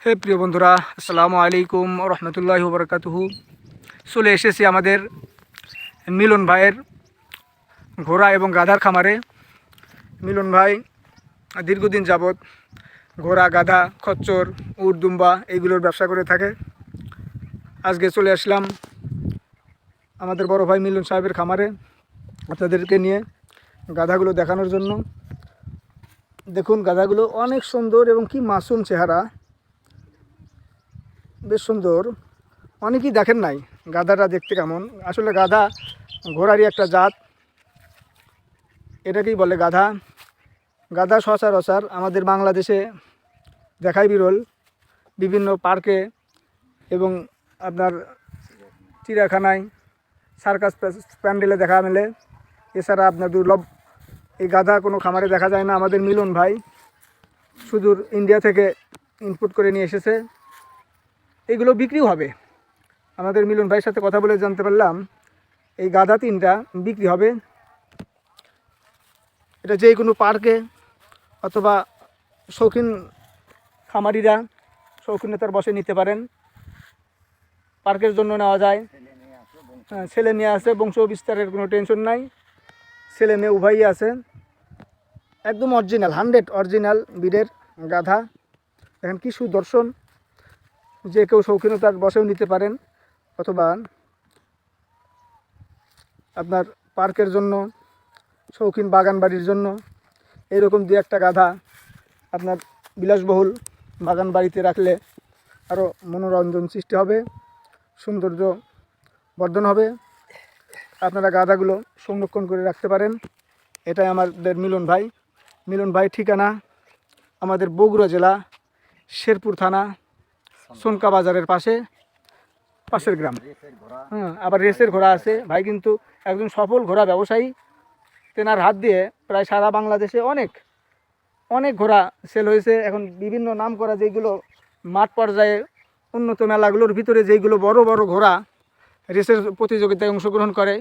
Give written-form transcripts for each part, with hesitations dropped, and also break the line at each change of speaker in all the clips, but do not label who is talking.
হে প্রিয় বন্ধুরা, আসসালামু আলাইকুম রহমতুল্লাহি ওবরাকাতুহু। চলে এসেছি আমাদের মিলন ভাইয়ের ঘোড়া এবং গাধার খামারে। মিলন ভাই দীর্ঘদিন যাবৎ ঘোড়া, গাধা, খচ্চর, উট, দুম্বা এইগুলোর ব্যবসা করে থাকে। আজকে চলে আসলাম আমাদের বড় ভাই মিলন সাহেবের খামারে আপনাদেরকে নিয়ে গাধাগুলো দেখানোর জন্য। দেখুন, গাধাগুলো অনেক সুন্দর এবং কি মাসুম চেহারা, বেশ সুন্দর। অনেকেই দেখেন নাই গাধাটা দেখতে কেমন। আসলে গাধা ঘোড়ারই একটা জাত, এটাকেই বলে গাধা। গাধা সচরাচর আমাদের বাংলাদেশে দেখাই বিরল, বিভিন্ন পার্কে এবং আপনার চিড়িয়াখানায়, সার্কাস প্যান্ডেলে দেখা মেলে। এছাড়া আপনার দুর্লভ এই গাধা কোনো খামারে দেখা যায় না। আমাদের মিলন ভাই সুদূর ইন্ডিয়া থেকে ইনপুট করে নিয়ে এসেছে, এগুলো বিক্রিও হবে। আমাদের মিলন ভাইয়ের সাথে কথা বলে জানতে পারলাম এই গাধা 3টা বিক্রি হবে। এটা যে কোনো পার্কে অথবা শৌখিন খামারিরা শৌখিনতার বসে নিতে পারেন। পার্কের জন্য নেওয়া যায়। ছেলে মেয়ে আছে, বংশ বিস্তারের কোনো টেনশন নাই। ছেলে মেয়ে উভয়ই আছে। একদম অরিজিনাল 100 অরিজিনাল ব্রিডের গাধা। দেখেন কি সুদর্শন, যে কেউ শৌখিনতার বসেও নিতে পারেন, অথবা আপনার পার্কের জন্য, শৌখিন বাগান বাড়ির জন্য এইরকম দু একটা গাধা আপনার বিলাসবহুল বাগান বাড়িতে রাখলে আরও মনোরঞ্জন সৃষ্টি হবে, সৌন্দর্য বর্ধন হবে। আপনারা গাধাগুলো সংরক্ষণ করে রাখতে পারেন। এটাই আমাদের মিলন ভাই। মিলন ভাই ঠিকানা আমাদের বগুড়া জেলা শেরপুর থানা সোনকা বাজারের পাশের গ্রাম। আবার রেসের ঘোড়া আছে। ভাই কিন্তু একজন সফল ঘোড়া ব্যবসায়ী। তেনার হাত দিয়ে প্রায় সারা বাংলাদেশে অনেক ঘোড়া সেল হয়েছে। এখন বিভিন্ন নাম করা যেগুলো মাঠ পর্যায়ে উন্নত মেলাগুলোর ভিতরে যেগুলো বড় বড় ঘোড়া রেসের প্রতিযোগিতায় অংশগ্রহণ করে,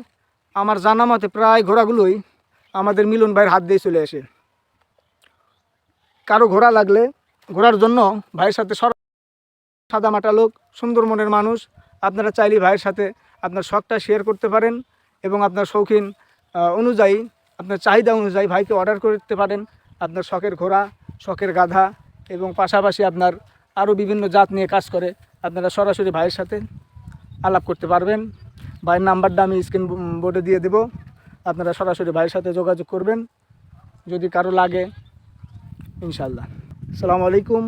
আমার জানা মতে প্রায় ঘোড়াগুলোই আমাদের মিলন ভাইয়ের হাত দিয়ে চলে আসে। কারো ঘোড়া লাগলে, ঘোড়ার জন্য ভাইয়ের সাথে সাদামাটা লোক, সুন্দর মনের মানুষ, আপনারা চাইলে ভাইয়ের সাথে আপনার শখটা শেয়ার করতে পারেন এবং আপনার শৌখিন অনুযায়ী, আপনার চাহিদা অনুযায়ী ভাইকে অর্ডার করতে পারেন। আপনার শখের ঘোড়া, শখের গাধা এবং পাশাপাশি আপনার আরও বিভিন্ন জাত নিয়ে কাজ করে, আপনারা সরাসরি ভাইয়ের সাথে আলাপ করতে পারবেন। ভাইয়ের নাম্বারটা আমি স্ক্রিন বোর্ডে দিয়ে দেব, আপনারা সরাসরি ভাইয়ের সাথে যোগাযোগ করবেন যদি কারো লাগে, ইনশাল্লাহ। আসসালামু আলাইকুম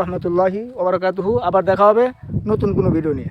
রহমতুল্লাহি ওবরাকাতুহু। আবার দেখা হবে নতুন কোনো ভিডিও নিয়ে।